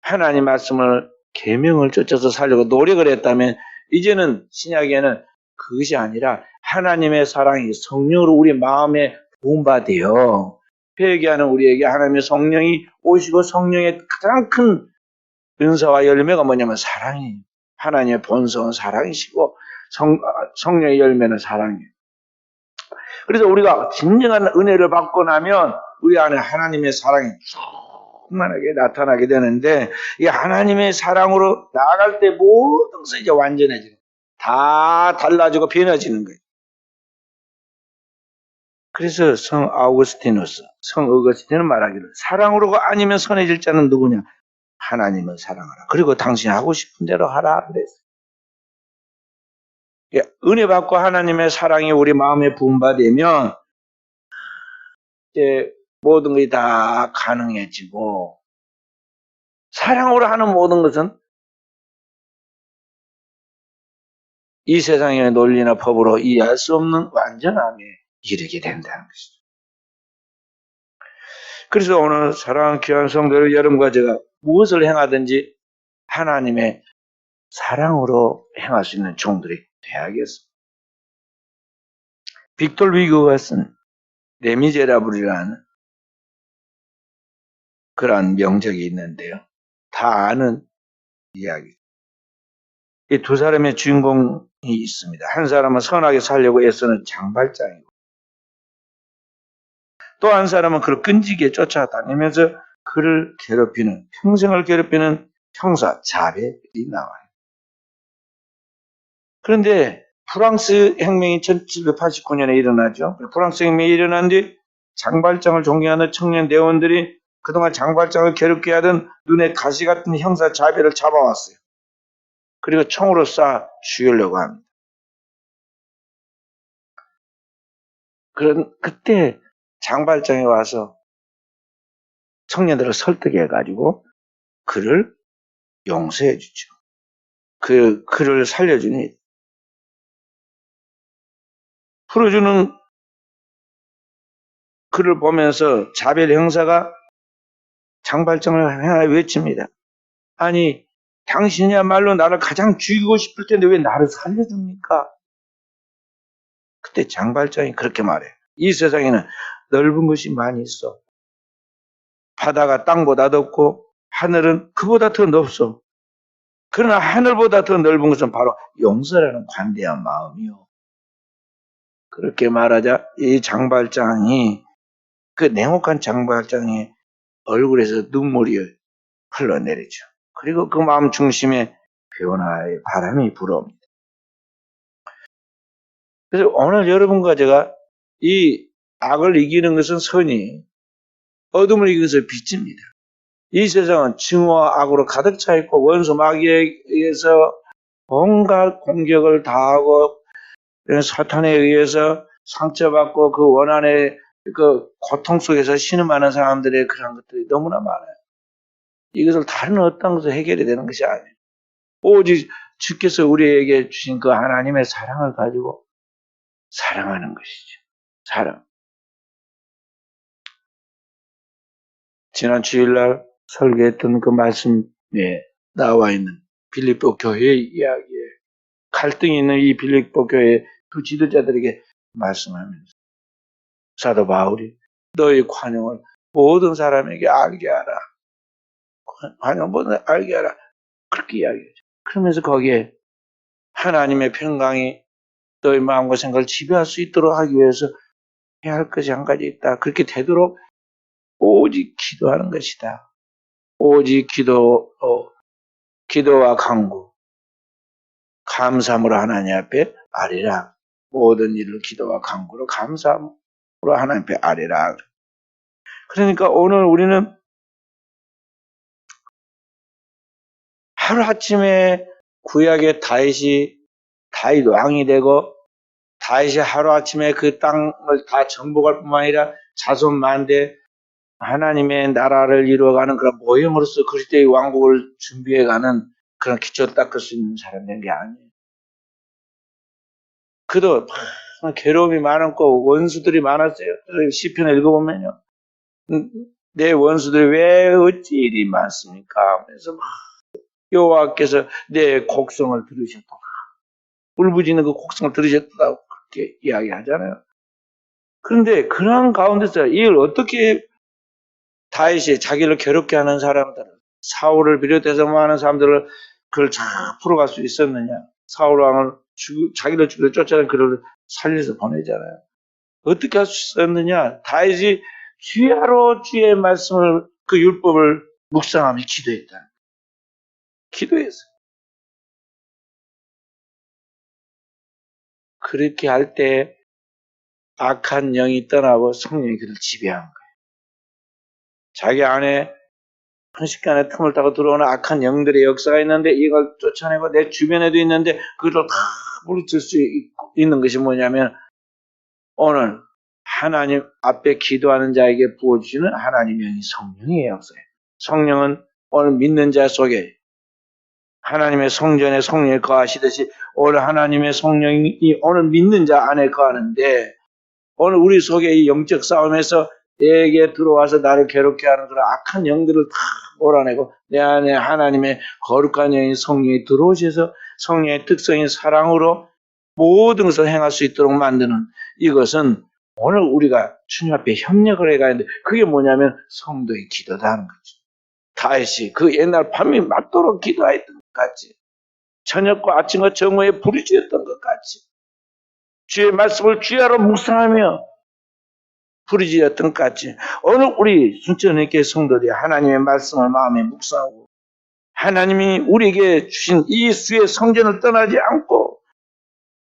하나님 말씀을 계명을 쫓아서 살려고 노력을 했다면 이제는 신약에는 그것이 아니라 하나님의 사랑이 성령으로 우리 마음에 부음받아요. 회개하는 우리에게 하나님의 성령이 오시고 성령의 가장 큰 은사와 열매가 뭐냐면 사랑이에요. 하나님의 본성은 사랑이시고 성령의 열매는 사랑이에요. 그래서 우리가 진정한 은혜를 받고 나면 우리 안에 하나님의 사랑이 충만하게 나타나게 되는데 이 하나님의 사랑으로 나아갈 때 모든 것이 이제 완전해지는 다 달라지고 변해지는 거예요. 그래서 성 어거스틴은 말하기를 사랑으로 아니면 선해질 자는 누구냐? 하나님을 사랑하라. 그리고 당신이 하고 싶은 대로 하라 그랬어요. 은혜 받고 하나님의 사랑이 우리 마음에 부음받으면 이제 모든 것이 다 가능해지고 사랑으로 하는 모든 것은 이 세상의 논리나 법으로 이해할 수 없는 완전함에 이르게 된다는 것이죠. 그래서 오늘 사랑하는 귀한 성도들, 여러분과 제가 무엇을 행하든지 하나님의 사랑으로 행할 수 있는 종들이 되어야겠습니다. 빅톨 위그가 쓴 레미제라블이라는 그러한 명작이 있는데요. 다 아는 이야기. 이 두 사람의 주인공이 있습니다. 한 사람은 선하게 살려고 애쓰는 장발장이고, 또 한 사람은 그를 끈질기게 쫓아다니면서 그를 괴롭히는, 평생을 괴롭히는 형사 자벨이 나와요. 그런데 프랑스 혁명이 1789년에 일어나죠. 프랑스 혁명이 일어난 뒤 장발장을 존경하는 청년 대원들이 그동안 장발장을 괴롭게 하던 눈에 가시 같은 형사 자벨을 잡아왔어요. 그리고 총으로 쏴 죽이려고 합니다. 그때 장발장이 와서 청년들을 설득해가지고 그를 용서해 주죠. 그를 살려주니 풀어주는 그를 보면서 자벨 형사가 장발장을 향하여 외칩니다. 아니, 당신이야말로 나를 가장 죽이고 싶을 텐데 왜 나를 살려줍니까? 그때 장발장이 그렇게 말해. 이 세상에는 넓은 것이 많이 있어. 바다가 땅보다 넓고 하늘은 그보다 더 넓소. 그러나 하늘보다 더 넓은 것은 바로 용서라는 관대한 마음이요. 그렇게 말하자 이 장발장이, 그 냉혹한 장발장의 얼굴에서 눈물이 흘러내리죠. 그리고 그 마음 중심에 변화의 바람이 불어옵니다. 그래서 오늘 여러분과 제가 이 악을 이기는 것은 선이, 어둠을 이기는 것은 빛입니다. 이 세상은 증오와 악으로 가득 차 있고 원수 마귀에 의해서 온갖 공격을 다하고 사탄에 의해서 상처받고 그 원한의 그 고통 속에서 신음하는 사람들의 그런 것들이 너무나 많아요. 이것을 다른 어떤 것으로 해결이 되는 것이 아니에요. 오직 주께서 우리에게 주신 그 하나님의 사랑을 가지고 사랑하는 것이죠. 사랑. 지난 주일날 설교했던 그 말씀에 나와 있는 빌립보 교회의 이야기에 갈등이 있는 이 빌립보 교회 두 지도자들에게 말씀하면서 사도 바울이 너의 관용을 모든 사람에게 알게 하라. 관용 모든 사람에게 알게 하라. 그렇게 이야기하죠. 그러면서 거기에 하나님의 평강이 너의 마음과 생각을 지배할 수 있도록 하기 위해서 해야 할 것이 한 가지 있다. 그렇게 되도록 오직 기도하는 것이다. 오직 기도와 간구, 감사함으로 하나님 앞에 아뢰라. 모든 일을 기도와 간구로 감사함으로 하나님 앞에 아뢰라. 그러니까 오늘 우리는 하루아침에 구약의 다윗 왕이 되고 다윗이 하루아침에 그 땅을 다 정복할 뿐만 아니라 자손 만대 하나님의 나라를 이루어가는 그런 모형으로서 그리스도의 왕국을 준비해가는 그런 기초 닦을 수 있는 사람 된 게 아니에요. 그도 괴로움이 많았고 원수들이 많았어요. 시편을 읽어보면요. 내 원수들이 왜 어찌 일이 많습니까? 그래서 여호와께서 내 곡성을 들으셨다. 울부짖는 그 곡성을 들으셨다고 그렇게 이야기하잖아요. 그런데 그런 가운데서 이걸 어떻게 다윗이 자기를 괴롭게 하는 사람들을, 사울을 비롯해서 많은 사람들을 그걸 잘 풀어갈 수 있었느냐? 사울 왕을 자기를 죽여 쫓아낸 그를 살려서 보내잖아요. 어떻게 할 수 있었느냐? 다윗이 주야로 주의 말씀을, 그 율법을 묵상하며 기도했다. 기도했어요. 그렇게 할 때 악한 영이 떠나고 성령이 그를 지배한 거예요. 자기 안에 순식간에 틈을 타고 들어오는 악한 영들의 역사가 있는데 이걸 쫓아내고 내 주변에도 있는데 그걸 다 물리칠 수 있는 것이 뭐냐면 오늘 하나님 앞에 기도하는 자에게 부어주시는 하나님의 영이 성령의 역사예요. 성령은 오늘 믿는 자 속에 하나님의 성전에 성령이 거하시듯이 오늘 하나님의 성령이 오늘 믿는 자 안에 거하는데, 오늘 우리 속에 이 영적 싸움에서 내게 들어와서 나를 괴롭게 하는 그런 악한 영들을 다 몰아내고 내 안에 하나님의 거룩한 영인 성령이 들어오셔서 성령의 특성인 사랑으로 모든 것을 행할 수 있도록 만드는, 이것은 오늘 우리가 주님 앞에 협력을 해가야 하는데, 그게 뭐냐면 성도의 기도다 하는 거죠. 다윗이 그 옛날 밤이 맞도록 기도했던 것 같이, 저녁과 아침과 정오에 부르짖었던 것 같이, 주의 말씀을 주야로 묵상하며 부르짖었던 것 같이, 오늘 우리 순천의교회 성도들이 하나님의 말씀을 마음에 묵상하고 하나님이 우리에게 주신 이 수의 성전을 떠나지 않고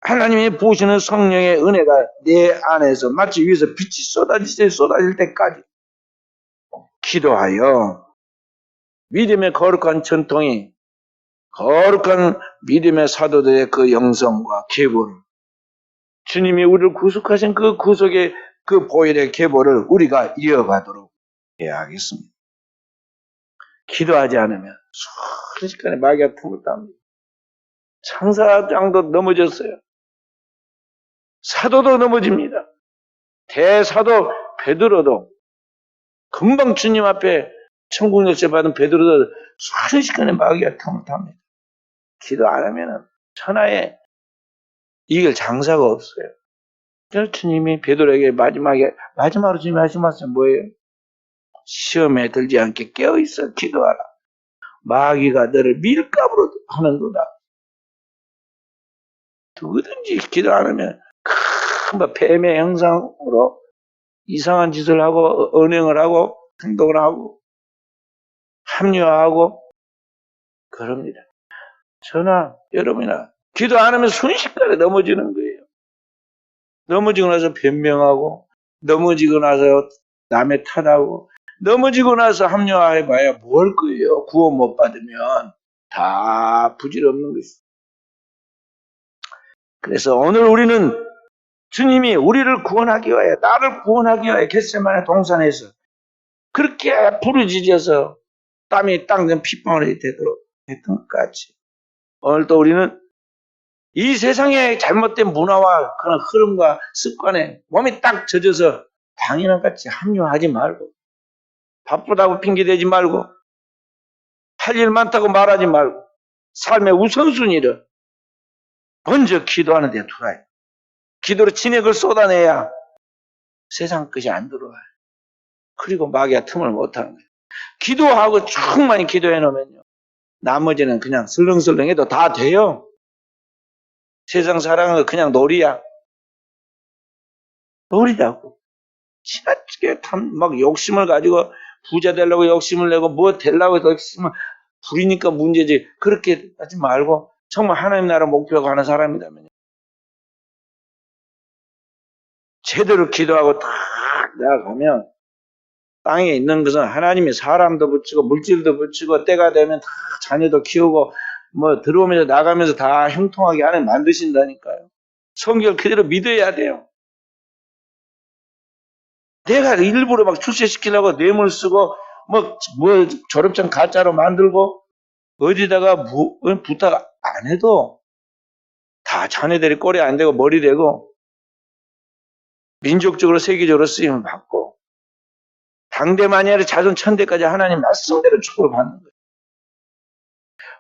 하나님이 부으시는 성령의 은혜가 내 안에서 마치 위에서 빛이 쏟아질 때까지 기도하여 믿음의 거룩한 전통이, 거룩한 믿음의 사도들의 그 영성과 계보를, 주님이 우리를 구속하신 그 구속의 그 보혈의 계보를 우리가 이어가도록 해야 하겠습니다. 기도하지 않으면 순식간에 마귀가 틈을 땁니다. 창사장도 넘어졌어요. 사도도 넘어집니다. 대사도 베드로도, 금방 주님 앞에 천국 열쇠 받은 베드로도 순식간에 마귀가 틈을 탑니다. 기도 안 하면 천하에 이길 장사가 없어요. 그래서 주님이 베드로에게 마지막으로 주님이 하신 말씀이 뭐예요? 시험에 들지 않게 깨어있어 기도하라. 마귀가 너를 밀가부로 하는도다. 누구든지 기도 안 하면 큰 뱀의 형상으로 이상한 짓을 하고 언행을 하고 행동을 하고 합리화하고 그럽니다. 저나 여러분이나 기도 안 하면 순식간에 넘어지는 거예요. 넘어지고 나서 변명하고, 넘어지고 나서 남의 탓하고, 넘어지고 나서 합리화해봐야 뭘 거예요. 구원 못 받으면 다 부질없는 것이죠. 그래서 오늘 우리는 주님이 우리를 구원하기 위하여, 나를 구원하기 위하여 겟세마네 동산에서 그렇게 부르짖어서 땀이 땅든 핏방울이 되도록 했던 것 같이, 오늘 또 우리는 이 세상의 잘못된 문화와 그런 흐름과 습관에 몸이 딱 젖어서 당연한 같이 합리화하지 말고, 바쁘다고 핑계대지 말고, 할 일 많다고 말하지 말고, 삶의 우선순위를 먼저 기도하는 데 두라요. 기도로 진액을 쏟아내야 세상 것이 안 들어와요. 그리고 마귀가 틈을 못하는 거예요. 기도하고 충만히 기도해 놓으면요, 나머지는 그냥 슬렁슬렁 해도 다 돼요. 세상 사랑은 그냥 놀이야. 놀이라고. 지나치게 막 욕심을 가지고 부자 되려고 욕심을 내고 뭐 되려고 욕심을 부리니까 문제지. 그렇게 하지 말고 정말 하나님 나라 목표가 하는 사람이라면 제대로 기도하고 딱 나아가면 땅에 있는 것은 하나님이 사람도 붙이고 물질도 붙이고 때가 되면 다 자녀도 키우고 뭐 들어오면서 나가면서 다 형통하게 안에 만드신다니까요. 성경을 그대로 믿어야 돼요. 내가 일부러 막 출세시키려고 뇌물 쓰고 뭐 졸업장 가짜로 만들고 어디다가 부탁 안 해도 다 자네들이 꼬리 안 대고 머리 대고 민족적으로 세계적으로 쓰임을 받고 당대만이 아니라 자손 천대까지 하나님 말씀대로 축복을 받는 거예요.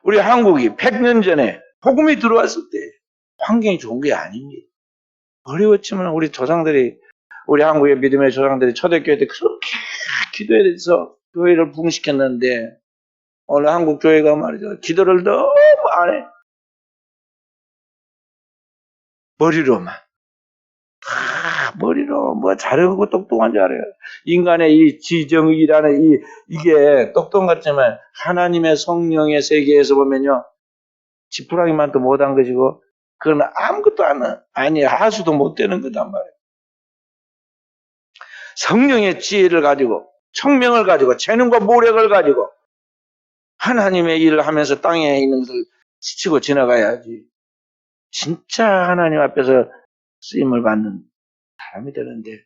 우리 한국이 100년 전에 복음이 들어왔을 때 환경이 좋은 게 아닙니다. 어려웠지만 우리 조상들이, 우리 한국의 믿음의 조상들이 초대교회 때 그렇게 기도해서 교회를 부흥시켰는데 오늘 한국 교회가 말이죠, 기도를 너무 안 해. 머리로만. 다 머리로 뭐 잘하고 똑똑한 줄 알아요. 인간의 이 지정이라는 이게 똑똑하지만 하나님의 성령의 세계에서 보면요, 지푸라기만도 못한 것이고 그건 아무것도 아니 하수도 못 되는 거단 말이에요. 성령의 지혜를 가지고, 청명을 가지고, 재능과 모력을 가지고 하나님의 일을 하면서 땅에 있는 것을 스치고 지나가야지 진짜 하나님 앞에서 쓰임을 받는 사람이 되는데,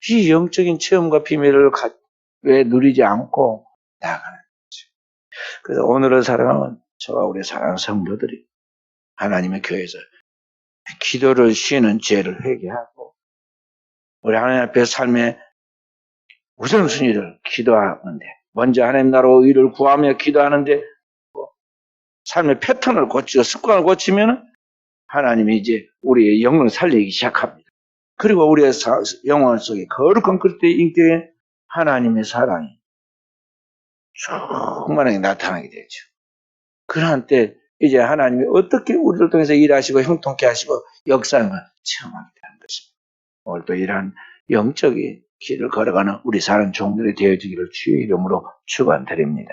이 영적인 체험과 비밀을 왜 누리지 않고 나가는 거지. 그래서 오늘의 사랑은 저와 우리 사랑하는 성도들이 하나님의 교회에서 기도를 쉬는 죄를 회개하고 우리 하나님 앞에 삶의 우선순위를 기도하는데 먼저 하나님 나라와 의를 구하며 기도하는데 삶의 패턴을 고치고 습관을 고치면 하나님이 이제 우리의 영을 살리기 시작합니다. 그리고 우리의 영혼 속에 거룩한 그리스도의 인격에 하나님의 사랑이 충만하게 나타나게 되죠. 그러한 때 이제 하나님이 어떻게 우리를 통해서 일하시고 형통케 하시고 역사하는 걸 체험하게 되는 것입니다. 오늘도 이러한 영적인 길을 걸어가는 우리 사는 종들이 되어지기를 주의 이름으로 축원드립니다.